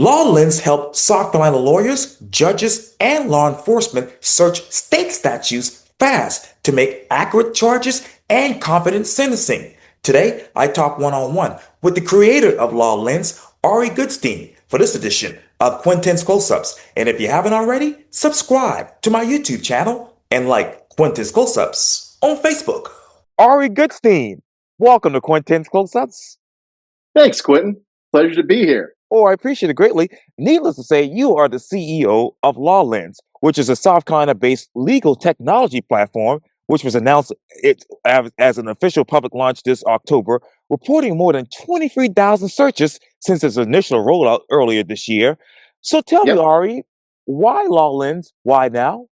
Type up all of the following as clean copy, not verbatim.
Lawlens help South Carolina lawyers, judges, and law enforcement search state statutes fast to make accurate charges and confident sentencing. Today, I talk one-on-one with the creator of Lawlens, Ari Goodstein, for this edition of Quintin's Close-Ups. And if you haven't already, subscribe to my YouTube channel and like Quintin's Close-Ups on Facebook. Ari Goodstein, welcome to Quintin's Close-Ups. Thanks, Quintin. Pleasure to be here. Oh, I appreciate it greatly. Needless to say, you are the CEO of Lawlens, which is a South Carolina-based legal technology platform, which was announced as an official public launch this October, reporting more than 23,000 searches since its initial rollout earlier this year. So tell me, Yep. Ari, why Lawlens? Why now?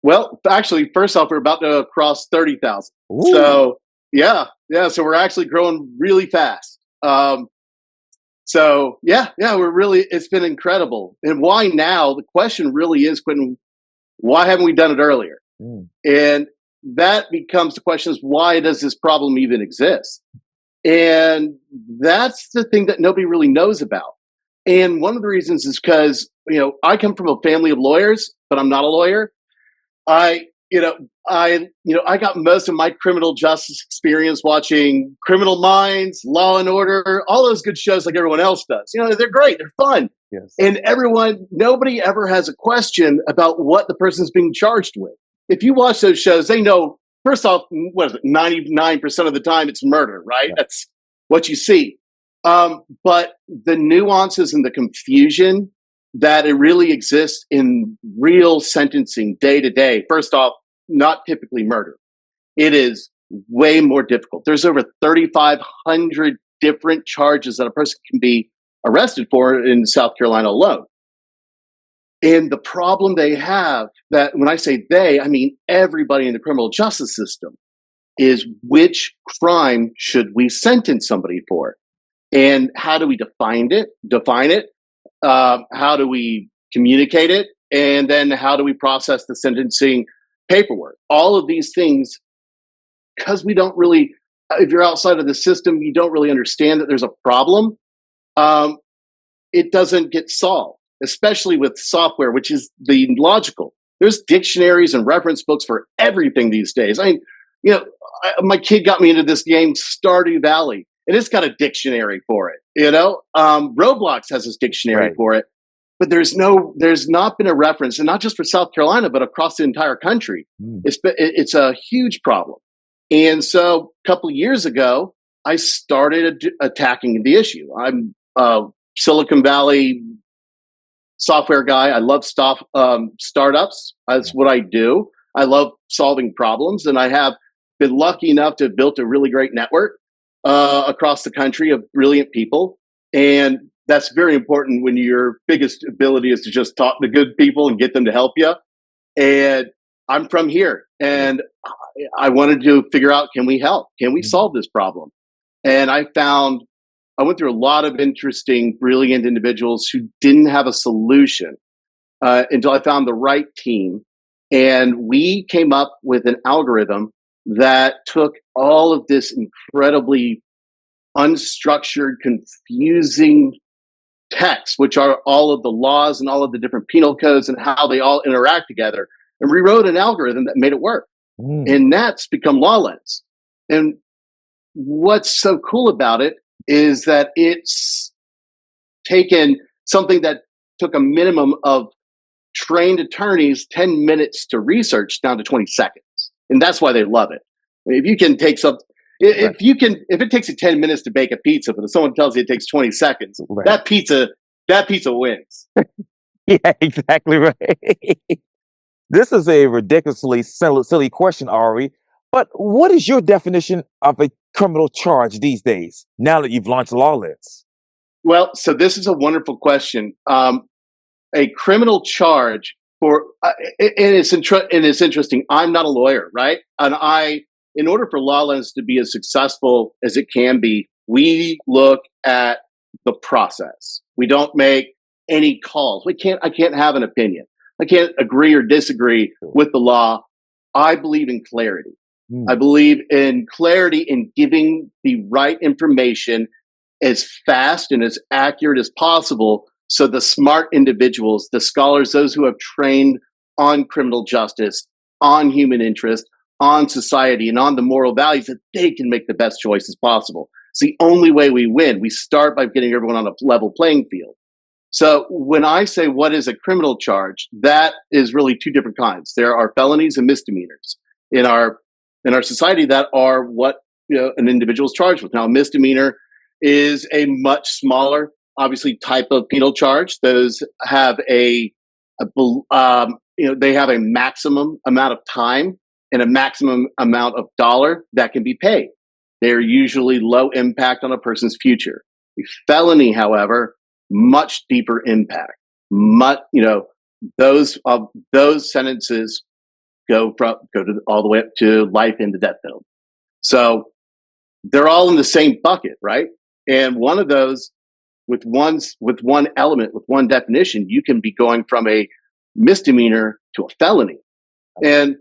Well, actually, first off, we're about to cross 30,000. Ooh. So, yeah. So we're actually growing really fast. It's been incredible. And why now? The question really is, Quentin, why haven't we done it earlier? And that becomes the question is, why does this problem even exist? And that's the thing that nobody really knows about. And one of the reasons is because, I come from a family of lawyers, but I'm not a lawyer. I got most of my criminal justice experience watching Criminal Minds, Law and Order, all those good shows like everyone else does. They're great, they're fun. Yes. And nobody ever has a question about what the person's being charged with. If you watch those shows, they know, first off, 99% of the time it's murder, right? Yeah. That's what you see. But the nuances and the confusion that it really exists in real sentencing day to day, first off, not typically murder. It is way more difficult. There's over 3,500 different charges that a person can be arrested for in South Carolina alone. And the problem they have, that when I say they, I mean everybody in the criminal justice system, is which crime should we sentence somebody for? And how do we define it? How do we communicate it? And then how do we process the sentencing paperwork? All of these things, because we don't really, if you're outside of the system, you don't really understand that there's a problem. It doesn't get solved, especially with software, which is the logical. There's dictionaries and reference books for everything these days. My kid got me into this game, Stardew Valley, and it's got a dictionary for it. Roblox has this dictionary for it, but there's not been a reference, and not just for South Carolina, but across the entire country. It's a huge problem. And so a couple of years ago, I started attacking the issue. I'm a Silicon Valley software guy. I love startups. That's what I do. I love solving problems, and I have been lucky enough to have built a really great network across the country of brilliant people. And that's very important when your biggest ability is to just talk to good people and get them to help you. And I'm from here, and I wanted to figure out, can we help? Can we solve this problem? And I went through a lot of interesting, brilliant individuals who didn't have a solution until I found the right team. And we came up with an algorithm that took all of this incredibly unstructured, confusing text, which are all of the laws and all of the different penal codes and how they all interact together, and rewrote an algorithm that made it work. And that's become Lawlens. And what's so cool about it is that it's taken something that took a minimum of trained attorneys 10 minutes to research down to 20 seconds. And that's why they love it. If you can take if it takes you 10 minutes to bake a pizza, but if someone tells you it takes 20 seconds, that pizza wins. Yeah, exactly right. This is a ridiculously silly question, Ari, but what is your definition of a criminal charge these days, now that you've launched Lawlens? Well, so this is a wonderful question. A criminal charge and it's interesting. I'm not a lawyer, right? And in order for Lawlens to be as successful as it can be, we look at the process. We don't make any calls. I can't have an opinion. I can't agree or disagree with the law. I believe in clarity. I believe in clarity in giving the right information as fast and as accurate as possible So the smart individuals, the scholars, those who have trained on criminal justice, on human interest, on society, and on the moral values, that they can make the best choices possible. It's the only way we win. We start by getting everyone on a level playing field. So when I say what is a criminal charge, that is really two different kinds. There are felonies and misdemeanors in our society that are what an individual is charged with. Now, a misdemeanor is a much smaller, obviously, type of penal charge. Those have they have a maximum amount of time and a maximum amount of dollar that can be paid. They're usually low impact on a person's future. A felony, however, much deeper impact. Those sentences go to all the way up to life in the death penalty. So they're all in the same bucket, right? And one of those, with one element, with one definition, you can be going from a misdemeanor to a felony, and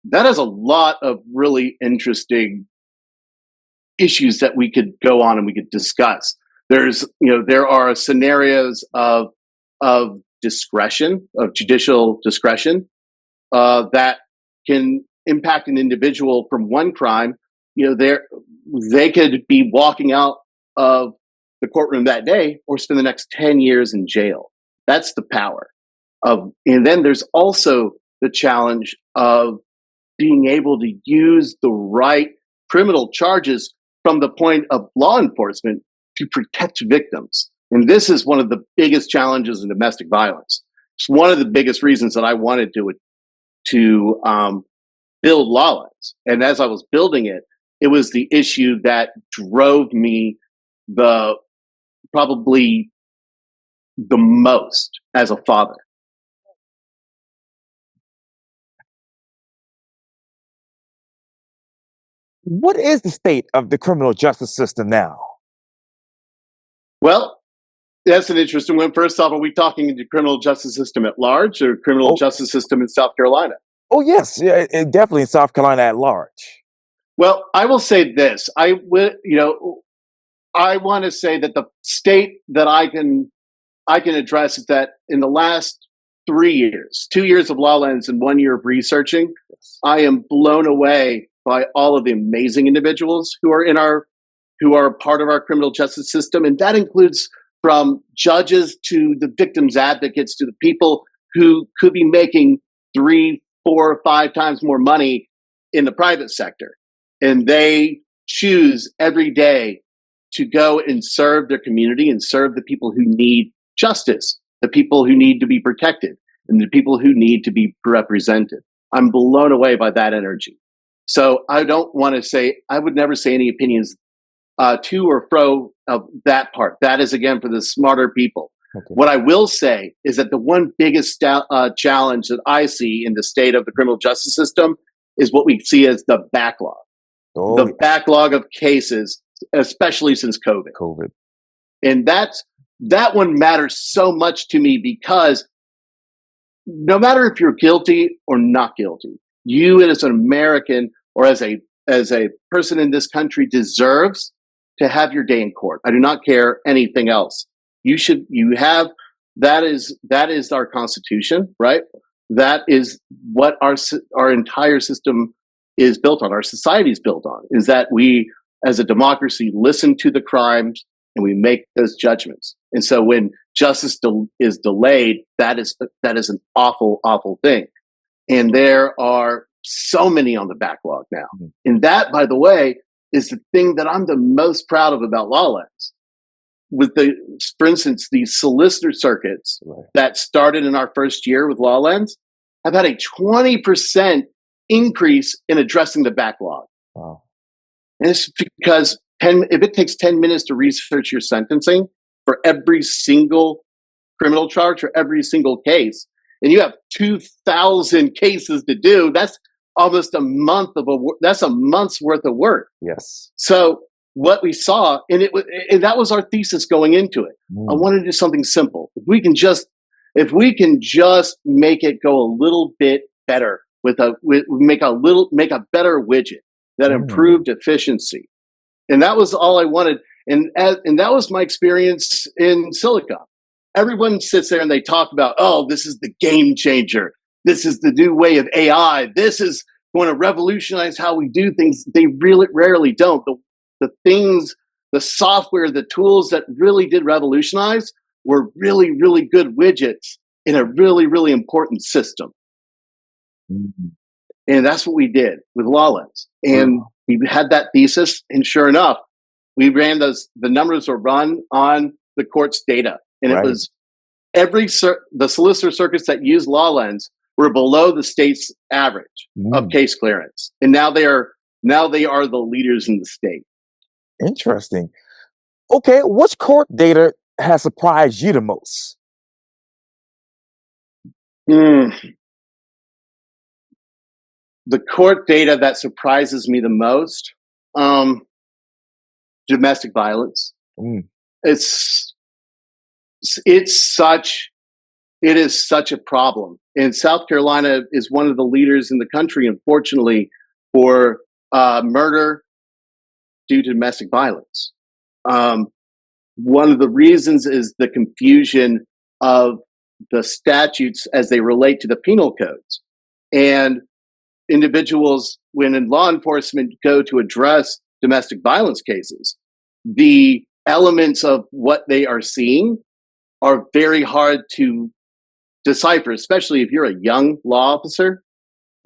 that has a lot of really interesting issues that we could go on and we could discuss. There are scenarios of discretion, of judicial discretion, that can impact an individual from one crime. They could be walking out of the courtroom that day or spend the next 10 years in jail. That's the power and then there's also the challenge of being able to use the right criminal charges from the point of law enforcement to protect victims. And this is one of the biggest challenges in domestic violence. It's one of the biggest reasons that I wanted to build Lawlens. And as I was building it, it was the issue that drove me probably the most as a father. What is the state of the criminal justice system now? Well, that's an interesting one. First off, are we talking the criminal justice system at large or criminal justice system in South Carolina? Oh, yes, yeah, definitely in South Carolina at large. Well, I will say this. I want to say that the state that I can address is that in the last 3 years, 2 years of Lawlens and 1 year of researching, I am blown away by all of the amazing individuals who are part of our criminal justice system. And that includes from judges to the victims advocates to the people who could be making 3, 4, or 5 times more money in the private sector. And they choose every day to go and serve their community and serve the people who need justice, the people who need to be protected, and the people who need to be represented. I'm blown away by that energy. So I would never say any opinions to or fro of that part. That is, again, for the smarter people. Okay. What I will say is that the one biggest challenge that I see in the state of the criminal justice system is what we see as the backlog. Backlog of cases, especially since COVID. And that one matters so much to me because no matter if you're guilty or not guilty, you as an American or as a person in this country deserves to have your day in court. I do not care anything else. That is our Constitution, right? That is what our entire system is built on. Our society is built on, is that we as a democracy listen to the crimes and we make those judgments. And so when justice is delayed, that is an awful, awful thing. And there are so many on the backlog now. Mm-hmm. And that, by the way, is the thing that I'm the most proud of about Lawlens. For instance, the solicitor circuits that started in our first year with Lawlens have had a 20% increase in addressing the backlog. Wow. And it's because if it takes 10 minutes to research your sentencing for every single criminal charge or every single case, and you have 2,000 cases to do, that's almost a month that's a month's worth of work. Yes. So what we saw, and that was our thesis going into it. I wanted to do something simple. If we can just make it go a little bit better make a better widget that improved efficiency. And that was all I wanted. And that was my experience in Silicon. everyone sits there and they talk about, oh, this is the game changer. This is the new way of AI. This is going to revolutionize how we do things. They really rarely don't. The things, the software, the tools that really did revolutionize were really, really good widgets in a really, really important system. Mm-hmm. And that's what we did with Lawlens. And we had that thesis, and sure enough, we ran the numbers were run on the court's data. And it was the solicitor circuits that used Lawlens were below the state's average of case clearance. And now they are the leaders in the state. Interesting. Okay, which court data has surprised you the most? The court data that surprises me the most, domestic violence. It is such a problem. And South Carolina is one of the leaders in the country, unfortunately, for murder due to domestic violence. One of the reasons is the confusion of the statutes as they relate to the penal codes. And individuals, when in law enforcement go to address domestic violence cases, the elements of what they are seeing are very hard to decipher, especially if you're a young law officer,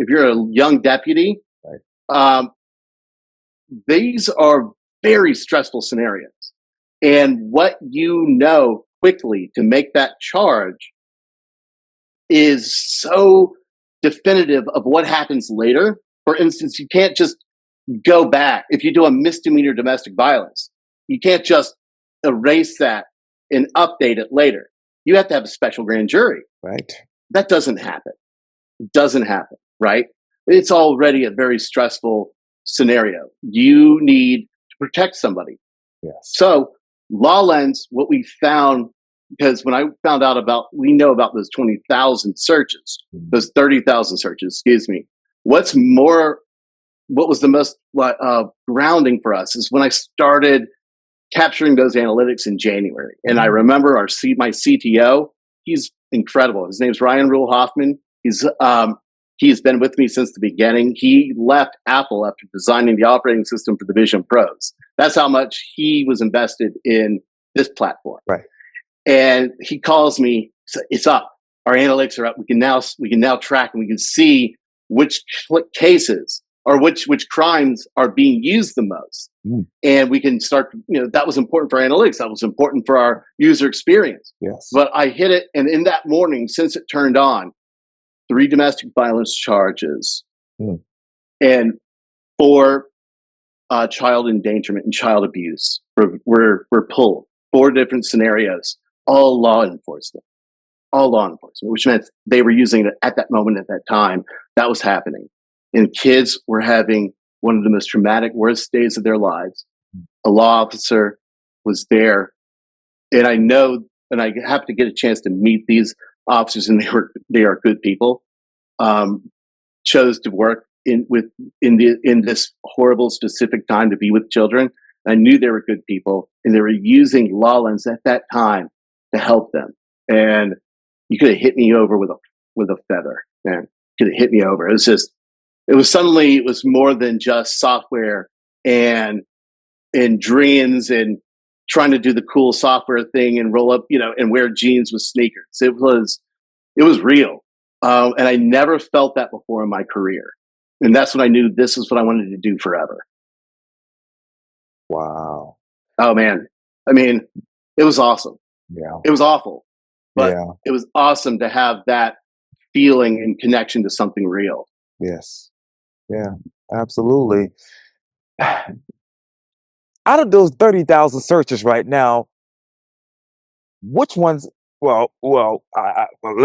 if you're a young deputy. These are very stressful scenarios. And what you know quickly to make that charge is so definitive of what happens later. For instance, you can't just go back. If you do a misdemeanor domestic violence, you can't just erase that and update it later. You have to have a special grand jury. Right. That doesn't happen. It doesn't happen, right? It's already a very stressful scenario. You need to protect somebody. Yes. So Lawlens, what we found, because when I found out we know about those 20,000 searches, those 30,000 searches, excuse me. What was the most grounding for us is when I started capturing those analytics in January. And I remember my CTO, he's incredible. His name's Ryan Rule Hoffman. He's been with me since the beginning. He left Apple after designing the operating system for the Vision Pros. That's how much he was invested in this platform. Right. And he calls me, it's up. Our analytics are up. We can now track and we can see which cases or which crimes are being used the most. And we can start, that was important for analytics. That was important for our user experience. Yes. But I hit it. And in that morning, since it turned on, 3 domestic violence charges and 4 child endangerment and child abuse were pulled. 4 different scenarios, all law enforcement, which meant they were using it at that moment, at that time. That was happening. And kids were having one of the most traumatic, worst days of their lives. A law officer was there. And I know, and I happened to get a chance to meet these officers, and they are good people. Chose to work in this horrible specific time to be with children. I knew they were good people, and they were using Lawlens at that time to help them. And you could have hit me over with a feather, man. Could have hit me over. It was more than just software and dreams and trying to do the cool software thing and roll up, and wear jeans with sneakers. It was real. And I never felt that before in my career. And that's when I knew this is what I wanted to do forever. Wow. Oh man. I mean, it was awesome. Yeah. It was awful, but It was awesome to have that feeling and connection to something real. Yes. Yeah, absolutely. Out of those 30,000 searches right now, which ones, let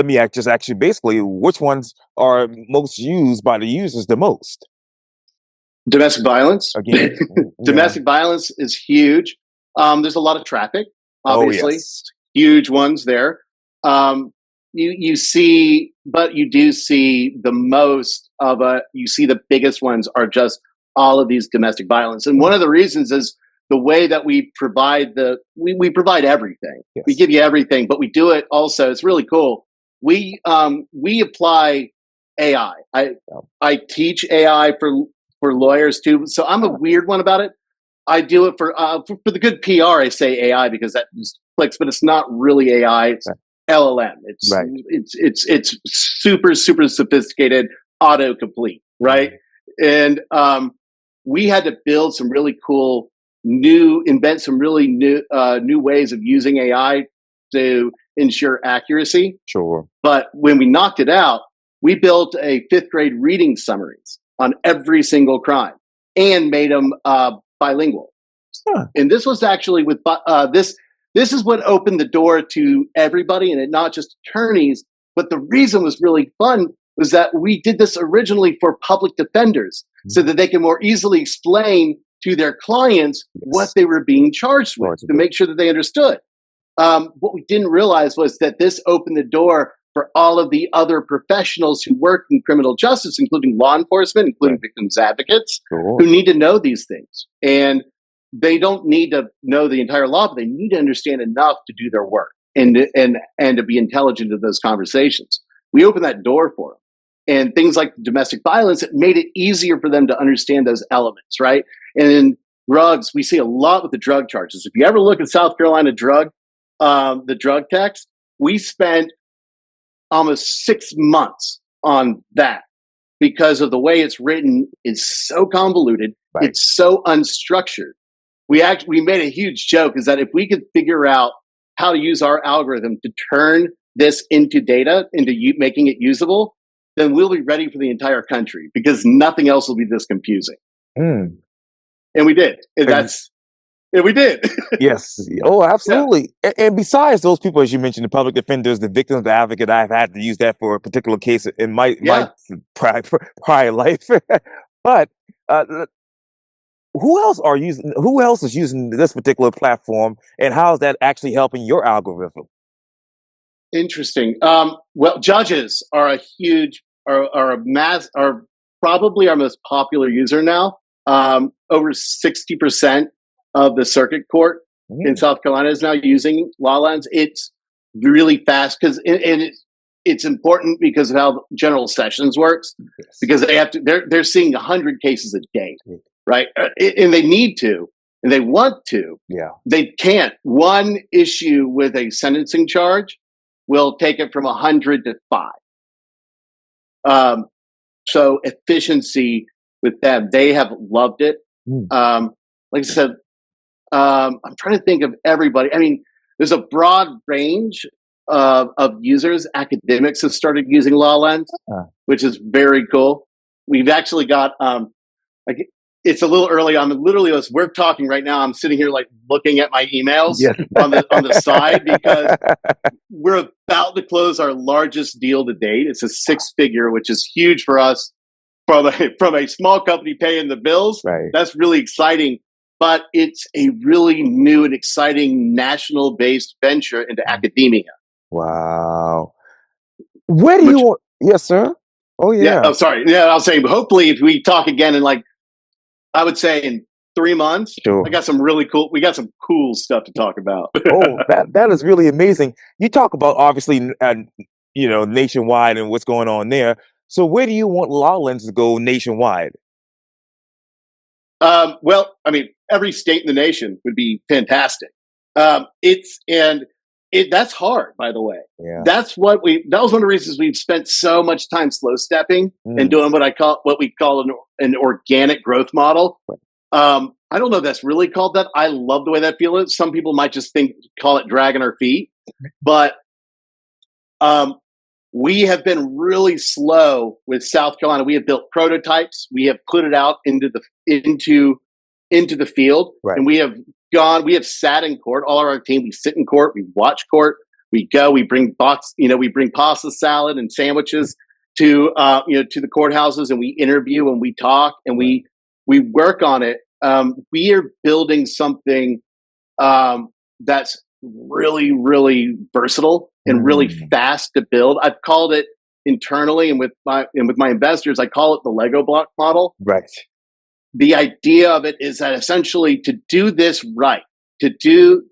me just actually basically, which ones are most used by the users the most? Domestic violence. Again, domestic violence is huge. There's a lot of traffic, obviously. Oh, yes. Huge ones there. You see, but you do see you see the biggest ones are just all of these domestic violence. And one of the reasons is the way that we provide we provide everything. Yes. We give you everything, but we do it also. It's really cool. We apply AI. I teach AI for lawyers too. So I'm a weird one about it. I do it for the good PR. I say AI because that just clicks, but it's not really AI. It's LLM. It's super sophisticated autocomplete, right? And we had to build some really cool invent some really new ways of using AI to ensure accuracy. Sure. But when we knocked it out, we built a 5th grade reading summaries on every single crime and made them bilingual. Huh. And this was actually with this is what opened the door to everybody, and not just attorneys. But the reason was really fun was that we did this originally for public defenders so that they can more easily explain to their clients what they were being charged with to make sure that they understood. What we didn't realize was that this opened the door for all of the other professionals who work in criminal justice, including law enforcement, including victims advocates, who need to know these things. And they don't need to know the entire law, but they need to understand enough to do their work and to be intelligent in those conversations. We opened that door for them. And things like domestic violence, it made it easier for them to understand those elements, right? And in drugs, we see a lot with the drug charges. If you ever look at South Carolina the drug text, we spent almost 6 months on that because of the way it's written is so convoluted. Right. It's so unstructured. We made a huge joke is that if we could figure out how to use our algorithm to turn this into data, into making it usable, then we'll be ready for the entire country because nothing else will be this confusing. And we did. And we did. Yes. Oh, absolutely. Yeah. And besides those people, as you mentioned, the public defenders, the victims advocate, I've had to use that for a particular case in my prior life. But who else is using this particular platform, and how is that actually helping your algorithm? Interesting. Well, judges are are probably our most popular user now. Over 60% of the circuit court in South Carolina is now using Lawlens. It's really fast because it's important because of how General Sessions works. Yes. Because they're seeing 100 cases a day, right? And they need to, and they want to. Yeah, they can't. One issue with a sentencing charge will take it from 100 to 5. So efficiency with them, they have loved it. Like I said, I'm trying to think of everybody. I mean, there's a broad range of users. Academics have started using Lawlens, which is very cool. We've actually got it's a little early. As we're talking right now, I'm sitting here like looking at my emails on the side because we're about to close our largest deal to date. It's a 6-figure, which is huge for us from a small company paying the bills. Right. That's really exciting. But it's a really new and exciting national-based venture into academia. Wow. Where do you want? Yes, sir. Oh, yeah. Yeah. Oh, sorry. Yeah, I was saying, hopefully, if we talk again in I would say in 3 months, sure. We got some cool stuff to talk about. Oh, that is really amazing. You talk about obviously, nationwide and what's going on there. So where do you want Lawlens to go nationwide? Well, I mean, every state in the nation would be fantastic. That's hard, by the way. Yeah. That was one of the reasons we've spent so much time slow stepping and doing what we call an organic growth model. Right. I don't know if that's really called that. I love the way that feels. Some people might just call it dragging our feet, but we have been really slow with South Carolina. We have built prototypes. We have put it out into the field, right. And we have sat in court. All of our team, we sit in court, we watch court, we bring pasta salad and sandwiches to the courthouses, and we interview and we talk and we work on it. We are building something that's really, really versatile and really fast to build. I've called it internally and with my investors, I call it the Lego block model. Right. the idea of it is that essentially to do this right, to do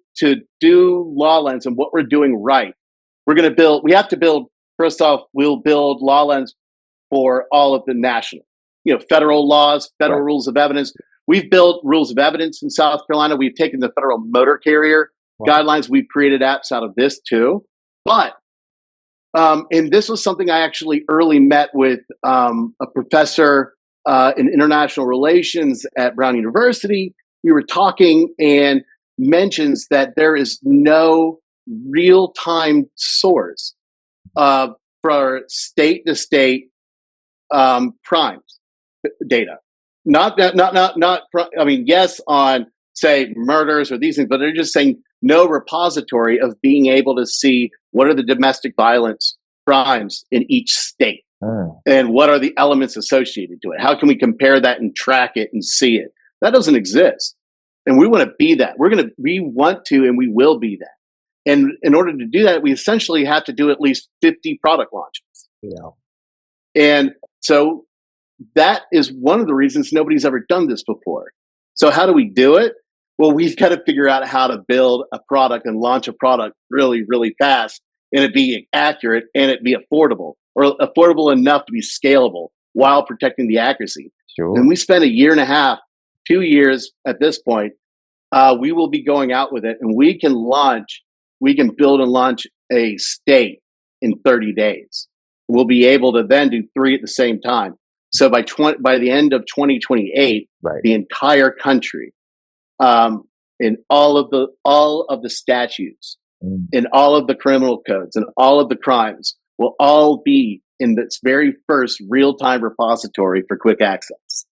Lawlens and what we're doing right, we have to build, first off, we'll build Lawlens for all of the national, federal laws, federal rules of evidence. We've built rules of evidence in South Carolina. We've taken the federal motor carrier guidelines. We've created apps out of this too. But, and this was something I actually early met with a professor in international relations at Brown University. We were talking and mentions that there is no real-time source for state-to-state crimes data. Yes, on say murders or these things, but they're just saying no repository of being able to see what are the domestic violence crimes in each state and what are the elements associated to it. How can we compare that and track it and see it? That doesn't exist, and we want to be that. We want to, and we will be that. And in order to do that, we essentially have to do at least 50 product launches. And so that is one of the reasons nobody's ever done this before. So how do we do it? Well, we've got to figure out how to build a product and launch a product really, really fast, and it be accurate and it be affordable, or affordable enough to be scalable while protecting the accuracy. Sure. And we spent a year and a half, 2 years at this point. We will be going out with it, and we can build and launch a state in 30 days. We'll be able to then do 3 at the same time. So by the end of 2028, the entire country, in all of the statutes, in all of the criminal codes, and all of the crimes will all be in this very first real-time repository for quick access.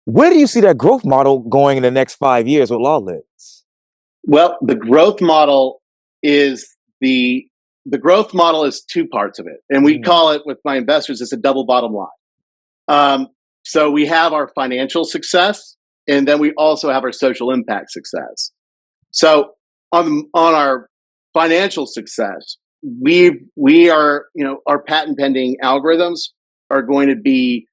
Where do you see that growth model going in the next 5 years with Lawlens? Well, the growth model is 2 parts of it, and we call it with my investors, it's a double bottom line. So we have our financial success, and then we also have our social impact success. So on our financial success, we are, our patent pending algorithms are going to be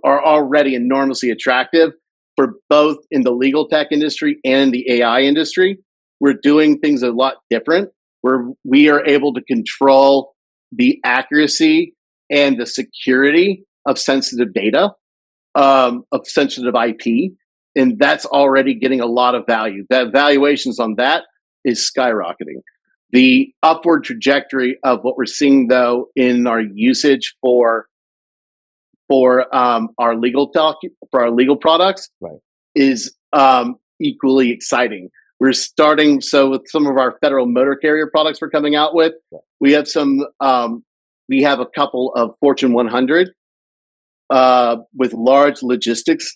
are already enormously attractive for both in the legal tech industry and the AI industry. We're doing things a lot different, where we are able to control the accuracy and the security of sensitive data, of sensitive IP, and that's already getting a lot of value. The valuations on that is skyrocketing. The upward trajectory of what we're seeing, though, in our usage for our legal products is equally exciting. We're starting with some of our federal motor carrier products we're coming out with. We have we have a couple of Fortune 100 with large logistics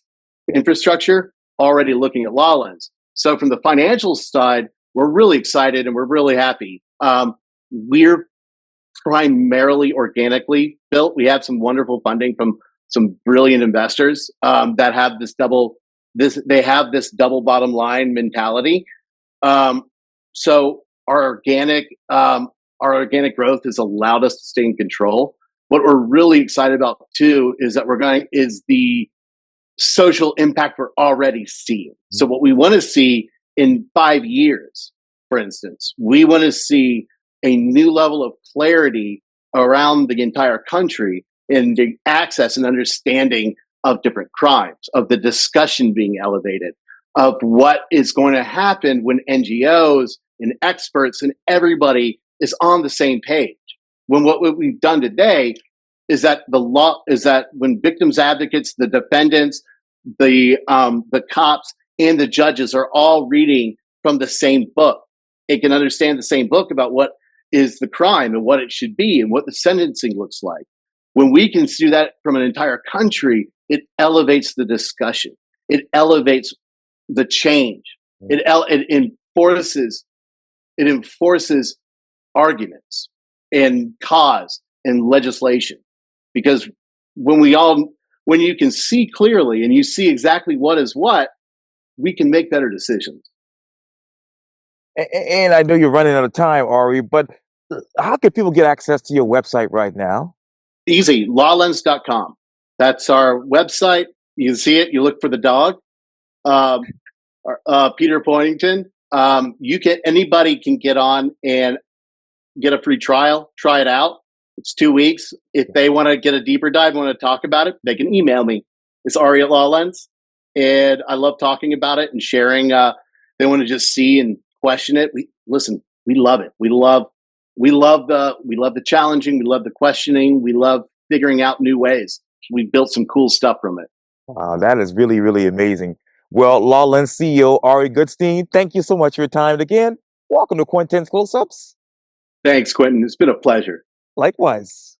infrastructure already looking at Lawlens. So from the financial side, we're really excited and we're really happy. We're primarily organically built. We have some wonderful funding from some brilliant investors that have this double bottom line mentality. So our organic growth has allowed us to stay in control. What we're really excited about too is that is the social impact we're already seeing. So what we want to see in 5 years, for instance, we want to see a new level of clarity around the entire country in the access and understanding of different crimes, of the discussion being elevated, of what is going to happen when NGOs and experts and everybody is on the same page. When what we've done today is that when victims advocates, the defendants, the cops, and the judges are all reading from the same book, it can understand the same book about what is the crime and what it should be and what the sentencing looks like. When we can do that from an entire country, it elevates the discussion. It elevates the change. It enforces arguments and cause and legislation. Because when you can see clearly and you see exactly what is what, we can make better decisions. And I know you're running out of time, Ari, but how can people get access to your website right now? Easy, lawlens.com. That's our website. You see it. You look for the dog. Um, Peter Poyntington. You can anybody can get on and get a free trial. Try it out. It's 2 weeks. If they want to get a deeper dive, want to talk about it, they can email me. It's Ari at Lawlens, and I love talking about it and sharing. They want to just see and question it. We listen. We love it. We love the challenging. We love the questioning. We love figuring out new ways. We built some cool stuff from it. That is really, really amazing. Well, Lawlens CEO Ari Goodstein, thank you so much for your time. And again, welcome to Quintin's Close-Ups. Thanks, Quintin. It's been a pleasure. Likewise.